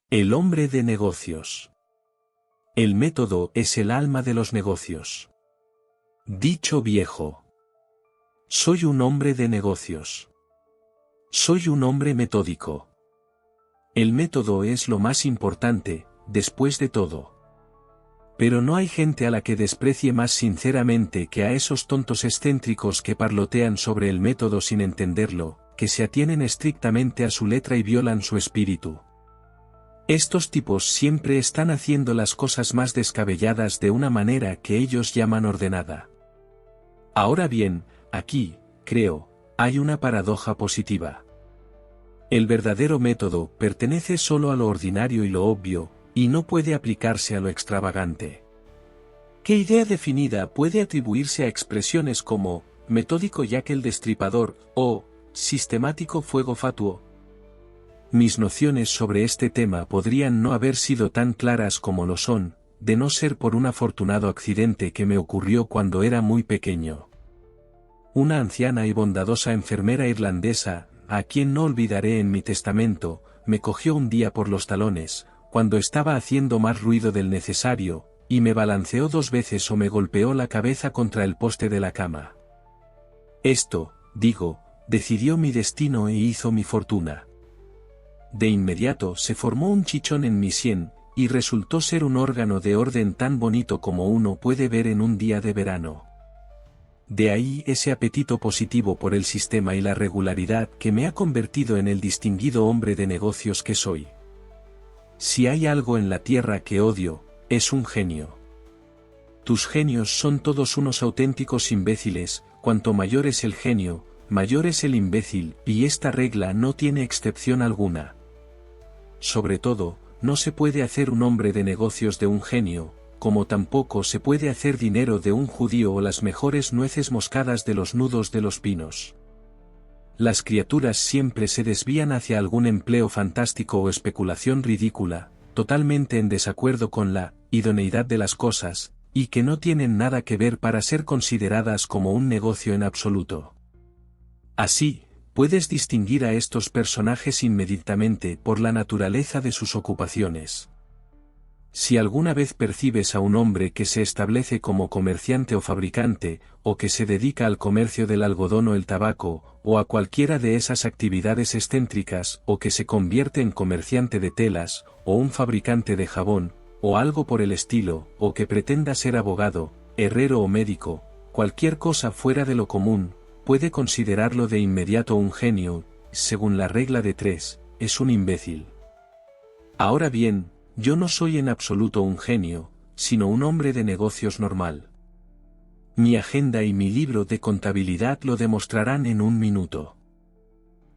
El hombre de negocios. El método es el alma de los negocios. Dicho viejo. Soy un hombre de negocios. Soy un hombre metódico. El método es lo más importante, después de todo. Pero no hay gente a la que desprecie más sinceramente que a esos tontos excéntricos que parlotean sobre el método sin entenderlo, que se atienen estrictamente a su letra y violan su espíritu. Estos tipos siempre están haciendo las cosas más descabelladas de una manera que ellos llaman ordenada. Ahora bien, aquí, creo, hay una paradoja positiva. El verdadero método pertenece solo a lo ordinario y lo obvio, y no puede aplicarse a lo extravagante. ¿Qué idea definida puede atribuirse a expresiones como metódico Jack el Destripador o sistemático fuego fatuo? Mis nociones sobre este tema podrían no haber sido tan claras como lo son, de no ser por un afortunado accidente que me ocurrió cuando era muy pequeño. Una anciana y bondadosa enfermera irlandesa, a quien no olvidaré en mi testamento, me cogió un día por los talones, cuando estaba haciendo más ruido del necesario, y me balanceó 2 veces o me golpeó la cabeza contra el poste de la cama. Esto, digo, decidió mi destino e hizo mi fortuna. De inmediato se formó un chichón en mi sien, y resultó ser un órgano de orden tan bonito como uno puede ver en un día de verano. De ahí ese apetito positivo por el sistema y la regularidad que me ha convertido en el distinguido hombre de negocios que soy. Si hay algo en la tierra que odio, es un genio. Tus genios son todos unos auténticos imbéciles, cuanto mayor es el genio, mayor es el imbécil, y esta regla no tiene excepción alguna. Sobre todo, no se puede hacer un hombre de negocios de un genio, como tampoco se puede hacer dinero de un judío o las mejores nueces moscadas de los nudos de los pinos. Las criaturas siempre se desvían hacia algún empleo fantástico o especulación ridícula, totalmente en desacuerdo con la idoneidad de las cosas, y que no tienen nada que ver para ser consideradas como un negocio en absoluto. Así, puedes distinguir a estos personajes inmediatamente por la naturaleza de sus ocupaciones. Si alguna vez percibes a un hombre que se establece como comerciante o fabricante, o que se dedica al comercio del algodón o el tabaco, o a cualquiera de esas actividades excéntricas, o que se convierte en comerciante de telas, o un fabricante de jabón, o algo por el estilo, o que pretenda ser abogado, herrero o médico, cualquier cosa fuera de lo común, puede considerarlo de inmediato un genio, según la regla de 3, es un imbécil. Ahora bien, yo no soy en absoluto un genio, sino un hombre de negocios normal. Mi agenda y mi libro de contabilidad lo demostrarán en un minuto.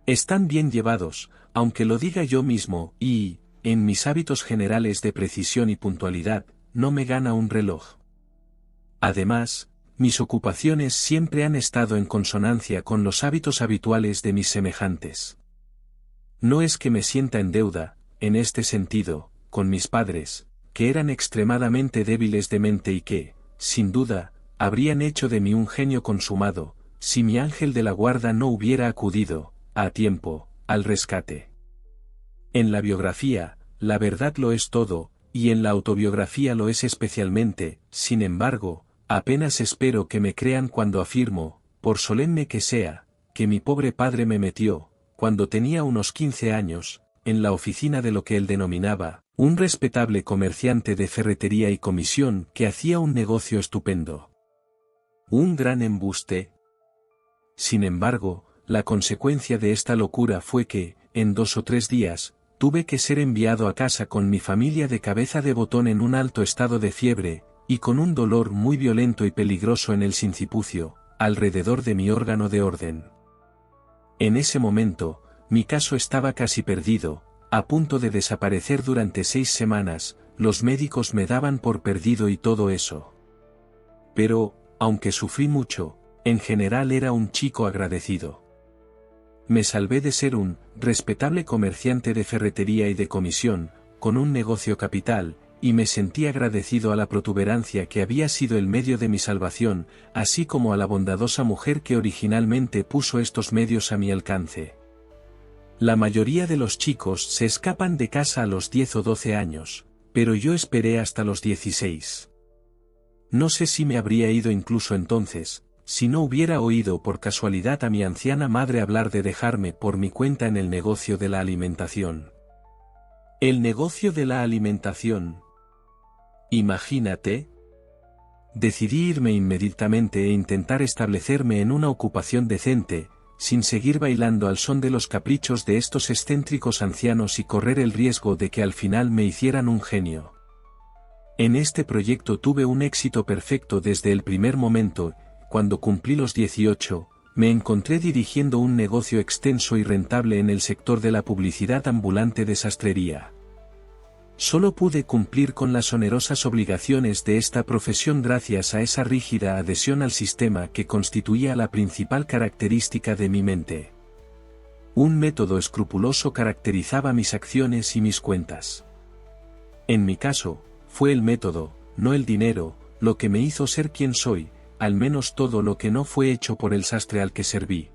Están bien llevados, aunque lo diga yo mismo, y, en mis hábitos generales de precisión y puntualidad, no me gana un reloj. Además, mis ocupaciones siempre han estado en consonancia con los hábitos habituales de mis semejantes. No es que me sienta en deuda, en este sentido, con mis padres, que eran extremadamente débiles de mente y que, sin duda, habrían hecho de mí un genio consumado, si mi ángel de la guarda no hubiera acudido, a tiempo, al rescate. En la biografía, la verdad lo es todo, y en la autobiografía lo es especialmente, sin embargo, apenas espero que me crean cuando afirmo, por solemne que sea, que mi pobre padre me metió, cuando tenía unos 15 años, en la oficina de lo que él denominaba, un respetable comerciante de ferretería y comisión que hacía un negocio estupendo. Un gran embuste. Sin embargo, la consecuencia de esta locura fue que, en 2 o 3 días, tuve que ser enviado a casa con mi familia de cabeza de botón en un alto estado de fiebre, y con un dolor muy violento y peligroso en el sincipucio, alrededor de mi órgano de orden. En ese momento, mi caso estaba casi perdido, a punto de desaparecer durante 6 semanas, los médicos me daban por perdido y todo eso. Pero, aunque sufrí mucho, en general era un chico agradecido. Me salvé de ser un respetable comerciante de ferretería y de comisión, con un negocio capital, y me sentí agradecido a la protuberancia que había sido el medio de mi salvación, así como a la bondadosa mujer que originalmente puso estos medios a mi alcance. La mayoría de los chicos se escapan de casa a los 10 o 12 años, pero yo esperé hasta los 16. No sé si me habría ido incluso entonces, si no hubiera oído por casualidad a mi anciana madre hablar de dejarme por mi cuenta en el negocio de la alimentación. El negocio de la alimentación. Imagínate. Decidí irme inmediatamente e intentar establecerme en una ocupación decente, sin seguir bailando al son de los caprichos de estos excéntricos ancianos y correr el riesgo de que al final me hicieran un genio. En este proyecto tuve un éxito perfecto desde el primer momento. Cuando cumplí los 18, me encontré dirigiendo un negocio extenso y rentable en el sector de la publicidad ambulante de sastrería. Solo pude cumplir con las onerosas obligaciones de esta profesión gracias a esa rígida adhesión al sistema que constituía la principal característica de mi mente. Un método escrupuloso caracterizaba mis acciones y mis cuentas. En mi caso, fue el método, no el dinero, lo que me hizo ser quien soy, al menos todo lo que no fue hecho por el sastre al que serví.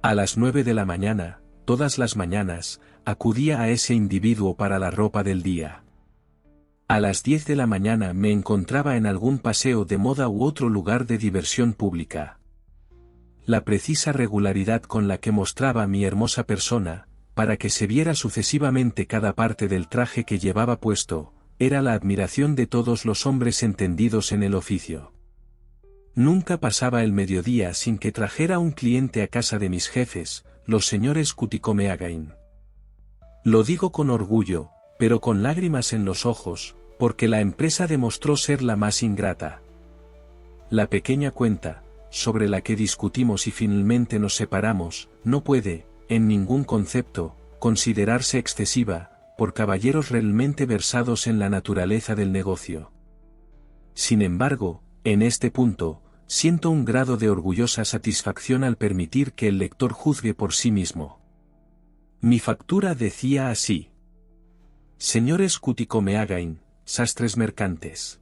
A las 9 de la mañana, todas las mañanas, acudía a ese individuo para la ropa del día. A las 10 de la mañana me encontraba en algún paseo de moda u otro lugar de diversión pública. La precisa regularidad con la que mostraba mi hermosa persona, para que se viera sucesivamente cada parte del traje que llevaba puesto, era la admiración de todos los hombres entendidos en el oficio. Nunca pasaba el mediodía sin que trajera un cliente a casa de mis jefes, los señores Cuticomeagain. Lo digo con orgullo, pero con lágrimas en los ojos, porque la empresa demostró ser la más ingrata. La pequeña cuenta, sobre la que discutimos y finalmente nos separamos, no puede, en ningún concepto, considerarse excesiva, por caballeros realmente versados en la naturaleza del negocio. Sin embargo, en este punto, siento un grado de orgullosa satisfacción al permitir que el lector juzgue por sí mismo. Mi factura decía así: Señores Cuticomeagain, sastres mercantes.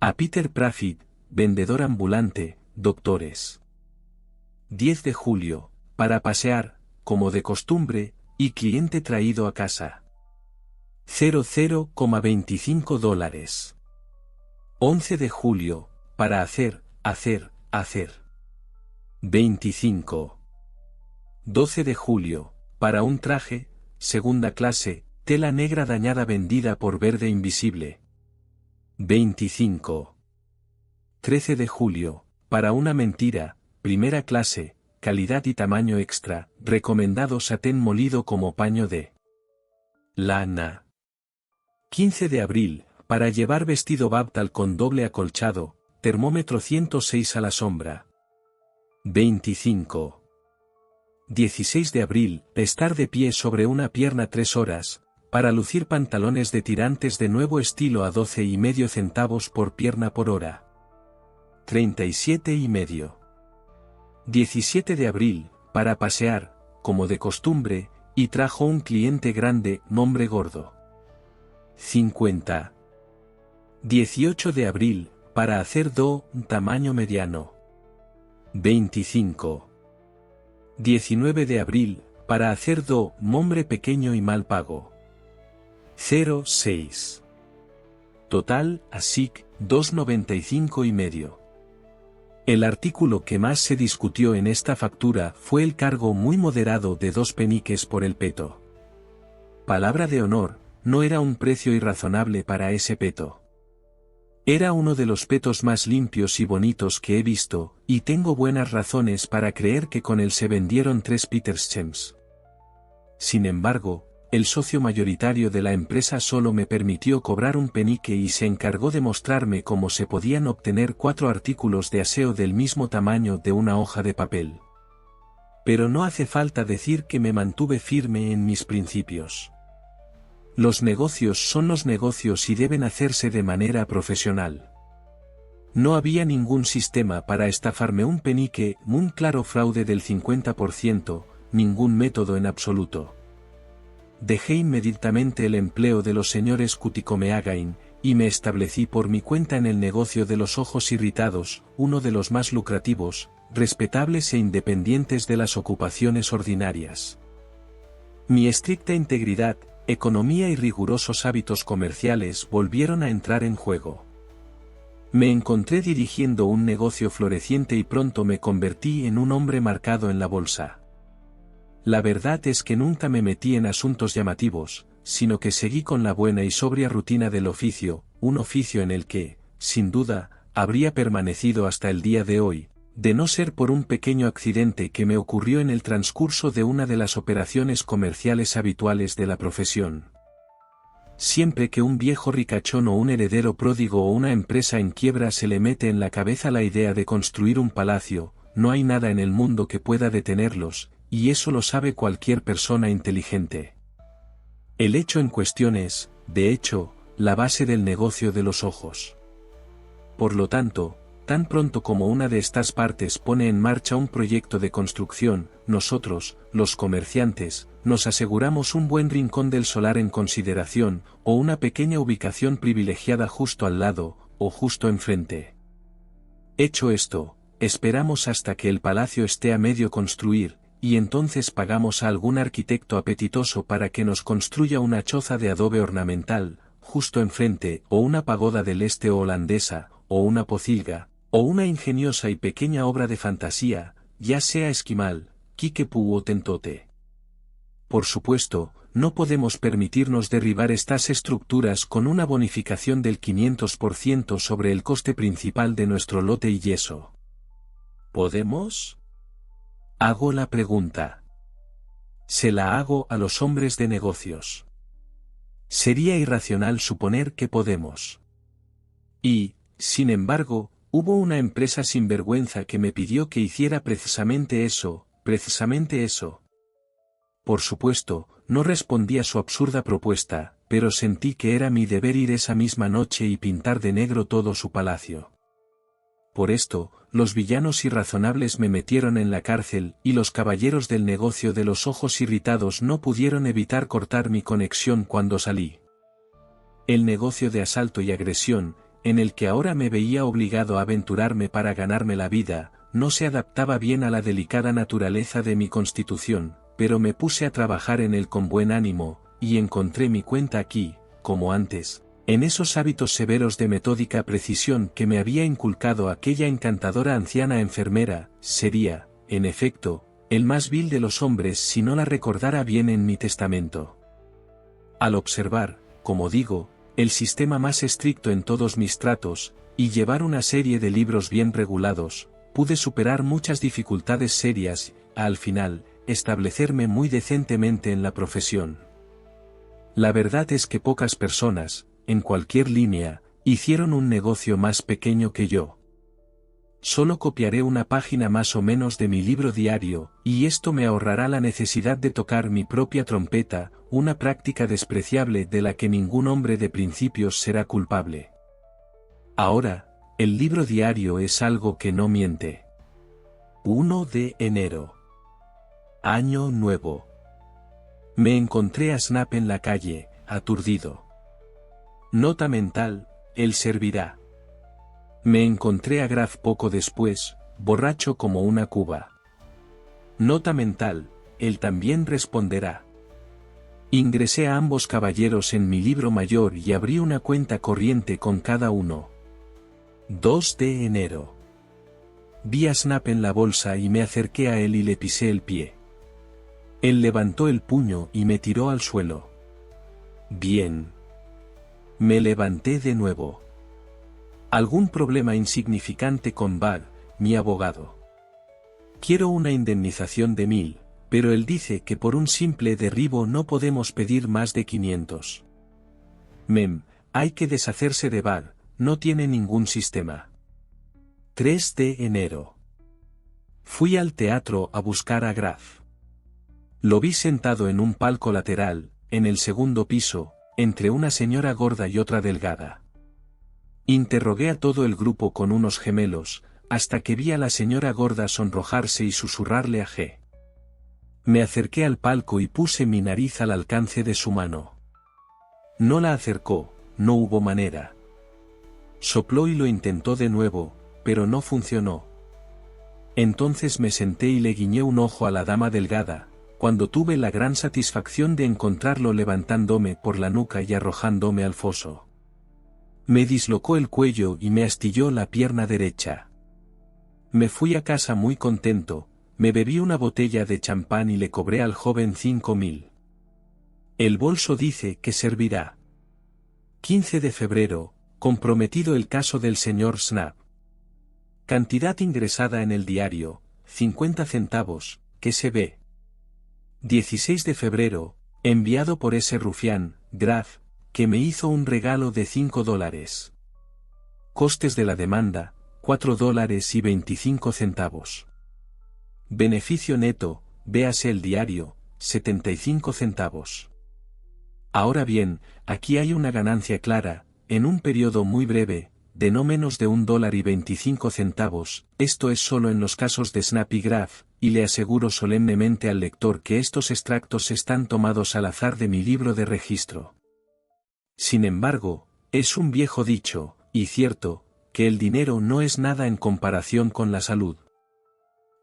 A Peter Praffit, vendedor ambulante, doctores. 10 de julio, para pasear, como de costumbre, y cliente traído a casa. $00,25. 11 de julio, para hacer. 25. 12 de julio, para un traje, segunda clase, tela negra dañada vendida por verde invisible. 25. 13 de julio, para una mentira, primera clase, calidad y tamaño extra, recomendado satén molido como paño de lana. 15 de abril, para llevar vestido Babtal con doble acolchado, termómetro 106 a la sombra. 25. 16 de abril, estar de pie sobre una pierna 3 horas, para lucir pantalones de tirantes de nuevo estilo a 12,5 centavos por pierna por hora. 37,5. 17 de abril, para pasear, como de costumbre, y trajo un cliente grande, nombre gordo. 50. 18 de abril, para hacer tamaño mediano. 25. 19 de abril, para hacer nombre pequeño y mal pago. 06. Total, ASIC, 2,95,5. El artículo que más se discutió en esta factura fue el cargo muy moderado de 2 peniques por el peto. Palabra de honor, no era un precio irrazonable para ese peto. Era uno de los petos más limpios y bonitos que he visto, y tengo buenas razones para creer que con él se vendieron 3 Peterschems. Sin embargo, el socio mayoritario de la empresa solo me permitió cobrar un penique y se encargó de mostrarme cómo se podían obtener 4 artículos de aseo del mismo tamaño de una hoja de papel. Pero no hace falta decir que me mantuve firme en mis principios. Los negocios son los negocios y deben hacerse de manera profesional. No había ningún sistema para estafarme un penique, un claro fraude del 50%, ningún método en absoluto. Dejé inmediatamente el empleo de los señores Cuticomeagain, y me establecí por mi cuenta en el negocio de los ojos irritados, uno de los más lucrativos, respetables e independientes de las ocupaciones ordinarias. Mi estricta integridad, economía y rigurosos hábitos comerciales volvieron a entrar en juego. Me encontré dirigiendo un negocio floreciente y pronto me convertí en un hombre marcado en la bolsa. La verdad es que nunca me metí en asuntos llamativos, sino que seguí con la buena y sobria rutina del oficio, un oficio en el que, sin duda, habría permanecido hasta el día de hoy, de no ser por un pequeño accidente que me ocurrió en el transcurso de una de las operaciones comerciales habituales de la profesión. Siempre que un viejo ricachón o un heredero pródigo o una empresa en quiebra se le mete en la cabeza la idea de construir un palacio, no hay nada en el mundo que pueda detenerlos, y eso lo sabe cualquier persona inteligente. El hecho en cuestión es, de hecho, la base del negocio de los ojos. Por lo tanto, tan pronto como una de estas partes pone en marcha un proyecto de construcción, nosotros, los comerciantes, nos aseguramos un buen rincón del solar en consideración, o una pequeña ubicación privilegiada justo al lado, o justo enfrente. Hecho esto, esperamos hasta que el palacio esté a medio construir, y entonces pagamos a algún arquitecto apetitoso para que nos construya una choza de adobe ornamental, justo enfrente, o una pagoda del este o holandesa, o una pocilga, o una ingeniosa y pequeña obra de fantasía, ya sea esquimal, Kickapoo o tentote. Por supuesto, no podemos permitirnos derribar estas estructuras con una bonificación del 500% sobre el coste principal de nuestro lote y yeso. ¿Podemos? Hago la pregunta. Se la hago a los hombres de negocios. Sería irracional suponer que podemos. Y, sin embargo, hubo una empresa sinvergüenza que me pidió que hiciera precisamente eso. Por supuesto, no respondí a su absurda propuesta, pero sentí que era mi deber ir esa misma noche y pintar de negro todo su palacio. Por esto, los villanos irrazonables me metieron en la cárcel y los caballeros del negocio de los ojos irritados no pudieron evitar cortar mi conexión cuando salí. El negocio de asalto y agresión, en el que ahora me veía obligado a aventurarme para ganarme la vida, no se adaptaba bien a la delicada naturaleza de mi constitución, pero me puse a trabajar en él con buen ánimo, y encontré mi cuenta aquí, como antes, en esos hábitos severos de metódica precisión que me había inculcado aquella encantadora anciana enfermera. Sería, en efecto, el más vil de los hombres si no la recordara bien en mi testamento. Al observar, como digo, el sistema más estricto en todos mis tratos, y llevar una serie de libros bien regulados, pude superar muchas dificultades serias, al final, establecerme muy decentemente en la profesión. La verdad es que pocas personas, en cualquier línea, hicieron un negocio más pequeño que yo. Solo copiaré una página más o menos de mi libro diario, y esto me ahorrará la necesidad de tocar mi propia trompeta, una práctica despreciable de la que ningún hombre de principios será culpable. Ahora, el libro diario es algo que no miente. 1 de enero. Año nuevo. Me encontré a Snap en la calle, aturdido. Nota mental, él servirá. Me encontré a Graf poco después, borracho como una cuba. Nota mental, él también responderá. Ingresé a ambos caballeros en mi libro mayor y abrí una cuenta corriente con cada uno. 2 de enero. Vi a Snap en la bolsa y me acerqué a él y le pisé el pie. Él levantó el puño y me tiró al suelo. Bien. Me levanté de nuevo. Algún problema insignificante con Bud, mi abogado. Quiero una indemnización de 1000, pero él dice que por un simple derribo no podemos pedir más de 500. Hay que deshacerse de Bud, no tiene ningún sistema. 3 de enero. Fui al teatro a buscar a Graf. Lo vi sentado en un palco lateral, en el segundo piso, entre una señora gorda y otra delgada. Interrogué a todo el grupo con unos gemelos, hasta que vi a la señora gorda sonrojarse y susurrarle a G. Me acerqué al palco y puse mi nariz al alcance de su mano. No la acercó, no hubo manera. Sopló y lo intentó de nuevo, pero no funcionó. Entonces me senté y le guiñé un ojo a la dama delgada, cuando tuve la gran satisfacción de encontrarlo levantándome por la nuca y arrojándome al foso. Me dislocó el cuello y me astilló la pierna derecha. Me fui a casa muy contento, me bebí una botella de champán y le cobré al joven 5.000. El bolso dice que servirá. 15 de febrero, comprometido el caso del señor Snap. Cantidad ingresada en el diario, 50 centavos, que se ve. 16 de febrero, enviado por ese rufián, Graf, que me hizo un regalo de $5. Costes de la demanda, $4.25. Beneficio neto, véase el diario, 75 centavos. Ahora bien, aquí hay una ganancia clara, en un periodo muy breve, de no menos de $1.25, esto es solo en los casos de Snap y Graf, y le aseguro solemnemente al lector que estos extractos están tomados al azar de mi libro de registro. Sin embargo, es un viejo dicho, y cierto, que el dinero no es nada en comparación con la salud.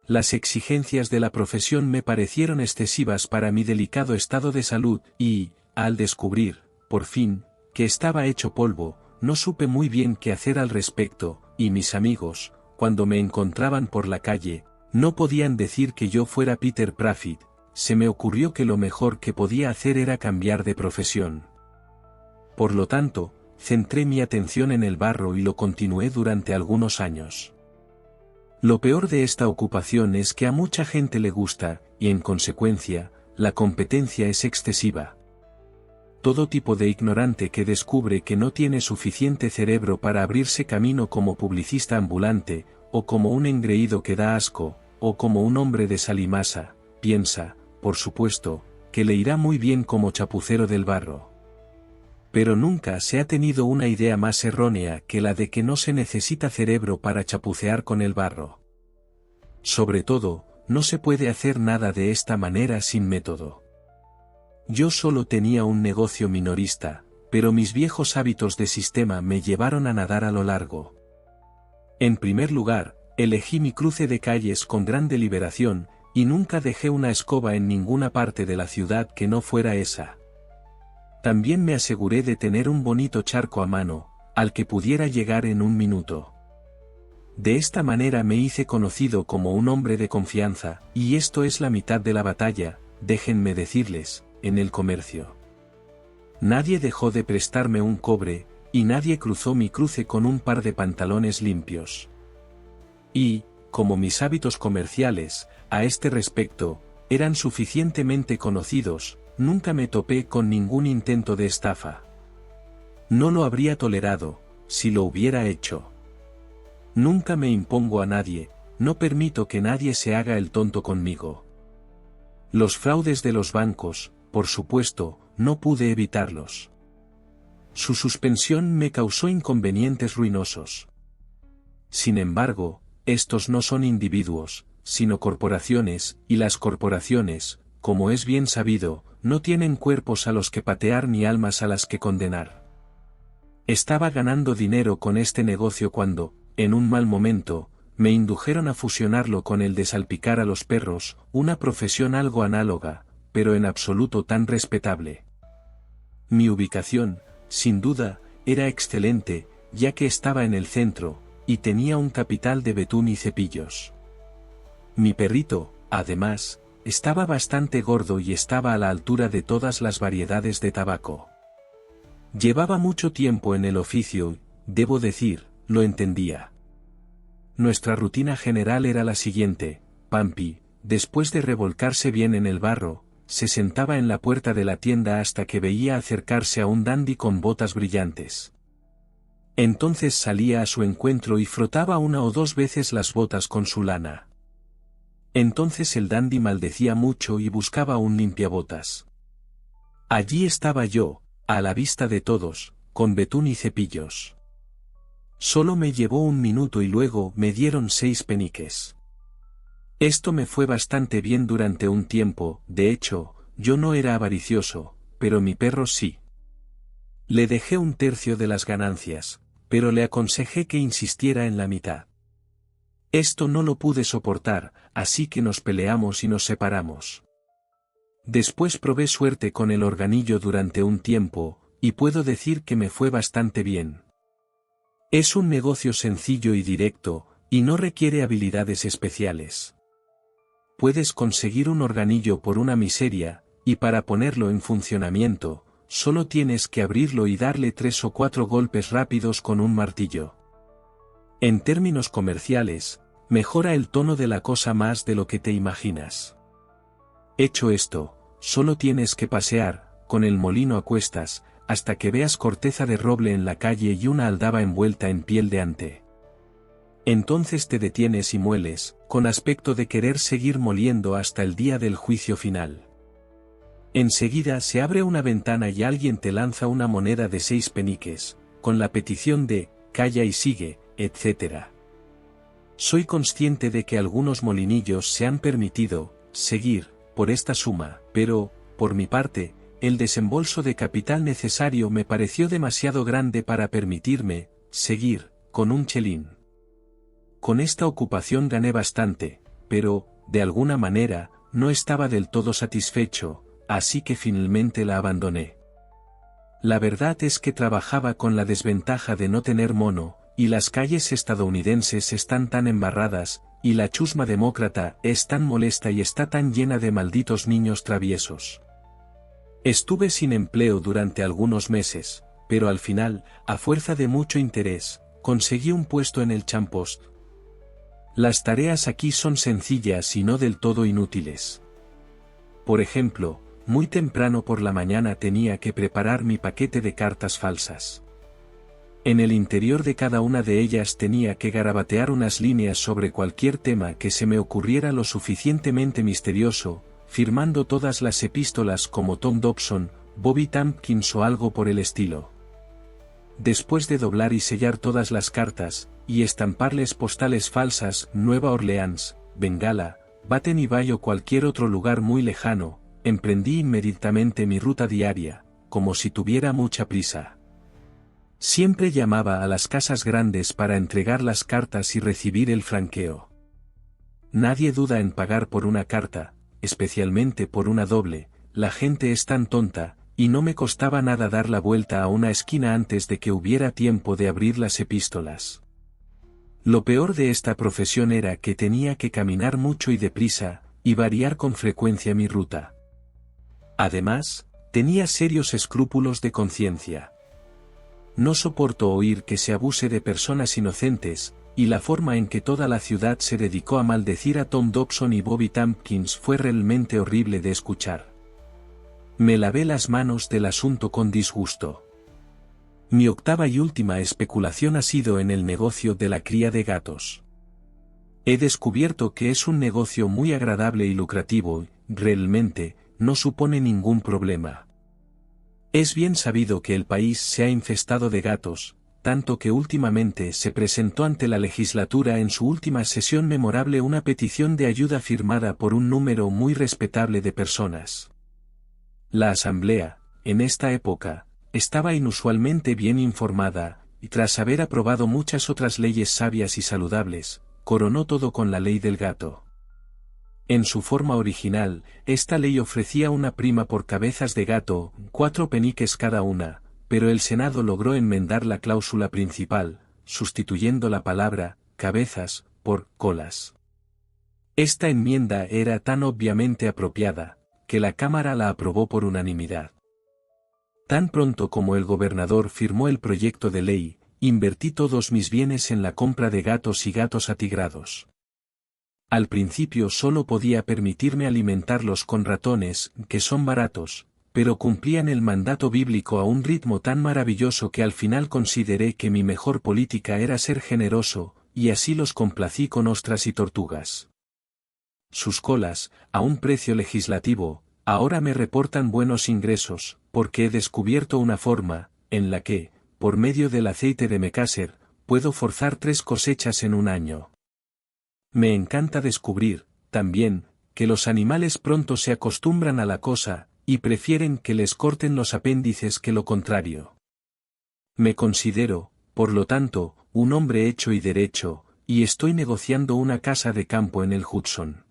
Las exigencias de la profesión me parecieron excesivas para mi delicado estado de salud, y, al descubrir, por fin, que estaba hecho polvo, no supe muy bien qué hacer al respecto, y mis amigos, cuando me encontraban por la calle, no podían decir que yo fuera Peter Prafford. Se me ocurrió que lo mejor que podía hacer era cambiar de profesión. Por lo tanto, centré mi atención en el barro y lo continué durante algunos años. Lo peor de esta ocupación es que a mucha gente le gusta, y en consecuencia, la competencia es excesiva. Todo tipo de ignorante que descubre que no tiene suficiente cerebro para abrirse camino como publicista ambulante, o como un engreído que da asco, o como un hombre de sal y masa, piensa, por supuesto, que le irá muy bien como chapucero del barro. Pero nunca se ha tenido una idea más errónea que la de que no se necesita cerebro para chapucear con el barro. Sobre todo, no se puede hacer nada de esta manera sin método. Yo solo tenía un negocio minorista, pero mis viejos hábitos de sistema me llevaron a nadar a lo largo. En primer lugar, elegí mi cruce de calles con gran deliberación, y nunca dejé una escoba en ninguna parte de la ciudad que no fuera esa. También me aseguré de tener un bonito charco a mano, al que pudiera llegar en un minuto. De esta manera me hice conocido como un hombre de confianza, y esto es la mitad de la batalla, déjenme decirles, en el comercio. Nadie dejó de prestarme un cobre, y nadie cruzó mi cruce con un par de pantalones limpios. Y, como mis hábitos comerciales, a este respecto, eran suficientemente conocidos, nunca me topé con ningún intento de estafa. No lo habría tolerado, si lo hubiera hecho. Nunca me impongo a nadie, no permito que nadie se haga el tonto conmigo. Los fraudes de los bancos, por supuesto, no pude evitarlos. Su suspensión me causó inconvenientes ruinosos. Sin embargo, estos no son individuos, sino corporaciones, y las corporaciones, como es bien sabido, no tienen cuerpos a los que patear ni almas a las que condenar. Estaba ganando dinero con este negocio cuando, en un mal momento, me indujeron a fusionarlo con el de salpicar a los perros, una profesión algo análoga, pero en absoluto tan respetable. Mi ubicación, sin duda, era excelente, ya que estaba en el centro, y tenía un capital de betún y cepillos. Mi perrito, además, estaba bastante gordo y estaba a la altura de todas las variedades de tabaco. Llevaba mucho tiempo en el oficio, debo decir, lo entendía. Nuestra rutina general era la siguiente: Pampi, después de revolcarse bien en el barro, se sentaba en la puerta de la tienda hasta que veía acercarse a un dandy con botas brillantes. Entonces salía a su encuentro y frotaba una o dos veces las botas con su lana. Entonces el dandy maldecía mucho y buscaba un limpiabotas. Allí estaba yo, a la vista de todos, con betún y cepillos. Solo me llevó un minuto y luego me dieron 6 peniques. Esto me fue bastante bien durante un tiempo, de hecho, yo no era avaricioso, pero mi perro sí. Le dejé un tercio de las ganancias, pero le aconsejé que insistiera en la mitad. Esto no lo pude soportar, así que nos peleamos y nos separamos. Después probé suerte con el organillo durante un tiempo, y puedo decir que me fue bastante bien. Es un negocio sencillo y directo, y no requiere habilidades especiales. Puedes conseguir un organillo por una miseria, y para ponerlo en funcionamiento, solo tienes que abrirlo y darle 3 o 4 golpes rápidos con un martillo. En términos comerciales, mejora el tono de la cosa más de lo que te imaginas. Hecho esto, solo tienes que pasear, con el molino a cuestas, hasta que veas corteza de roble en la calle y una aldaba envuelta en piel de ante. Entonces te detienes y mueles, con aspecto de querer seguir moliendo hasta el día del juicio final. Enseguida se abre una ventana y alguien te lanza una moneda de 6 peniques, con la petición de, calla y sigue, etc. Soy consciente de que algunos molinillos se han permitido, seguir, por esta suma, pero, por mi parte, el desembolso de capital necesario me pareció demasiado grande para permitirme, seguir, con un chelín. Con esta ocupación gané bastante, pero, de alguna manera, no estaba del todo satisfecho, así que finalmente la abandoné. La verdad es que trabajaba con la desventaja de no tener mono, y las calles estadounidenses están tan embarradas, y la chusma demócrata es tan molesta y está tan llena de malditos niños traviesos. Estuve sin empleo durante algunos meses, pero al final, a fuerza de mucho interés, conseguí un puesto en el Champost. Las tareas aquí son sencillas y no del todo inútiles. Por ejemplo, muy temprano por la mañana tenía que preparar mi paquete de cartas falsas. En el interior de cada una de ellas tenía que garabatear unas líneas sobre cualquier tema que se me ocurriera lo suficientemente misterioso, firmando todas las epístolas como Tom Dobson, Bobby Tompkins o algo por el estilo. Después de doblar y sellar todas las cartas, y estamparles postales falsas, Nueva Orleans, Bengala, Baton Rouge o cualquier otro lugar muy lejano, emprendí inmediatamente mi ruta diaria, como si tuviera mucha prisa. Siempre llamaba a las casas grandes para entregar las cartas y recibir el franqueo. Nadie duda en pagar por una carta, especialmente por una doble, la gente es tan tonta, y no me costaba nada dar la vuelta a una esquina antes de que hubiera tiempo de abrir las epístolas. Lo peor de esta profesión era que tenía que caminar mucho y deprisa, y variar con frecuencia mi ruta. Además, tenía serios escrúpulos de conciencia. No soporto oír que se abuse de personas inocentes, y la forma en que toda la ciudad se dedicó a maldecir a Tom Dobson y Bobby Tompkins fue realmente horrible de escuchar. Me lavé las manos del asunto con disgusto. Mi octava y última especulación ha sido en el negocio de la cría de gatos. He descubierto que es un negocio muy agradable y lucrativo, realmente, no supone ningún problema. Es bien sabido que el país se ha infestado de gatos, tanto que últimamente se presentó ante la legislatura en su última sesión memorable una petición de ayuda firmada por un número muy respetable de personas. La Asamblea, en esta época, estaba inusualmente bien informada, y tras haber aprobado muchas otras leyes sabias y saludables, coronó todo con la ley del gato. En su forma original, esta ley ofrecía una prima por cabezas de gato, 4 peniques cada una, pero el Senado logró enmendar la cláusula principal, sustituyendo la palabra cabezas por colas. Esta enmienda era tan obviamente apropiada, que la Cámara la aprobó por unanimidad. Tan pronto como el gobernador firmó el proyecto de ley, invertí todos mis bienes en la compra de gatos y gatos atigrados. Al principio solo podía permitirme alimentarlos con ratones, que son baratos, pero cumplían el mandato bíblico a un ritmo tan maravilloso que al final consideré que mi mejor política era ser generoso, y así los complací con ostras y tortugas. Sus colas, a un precio legislativo, ahora me reportan buenos ingresos, porque he descubierto una forma, en la que, por medio del aceite de Mecáser, puedo forzar 3 cosechas en un año. Me encanta descubrir, también, que los animales pronto se acostumbran a la cosa, y prefieren que les corten los apéndices que lo contrario. Me considero, por lo tanto, un hombre hecho y derecho, y estoy negociando una casa de campo en el Hudson.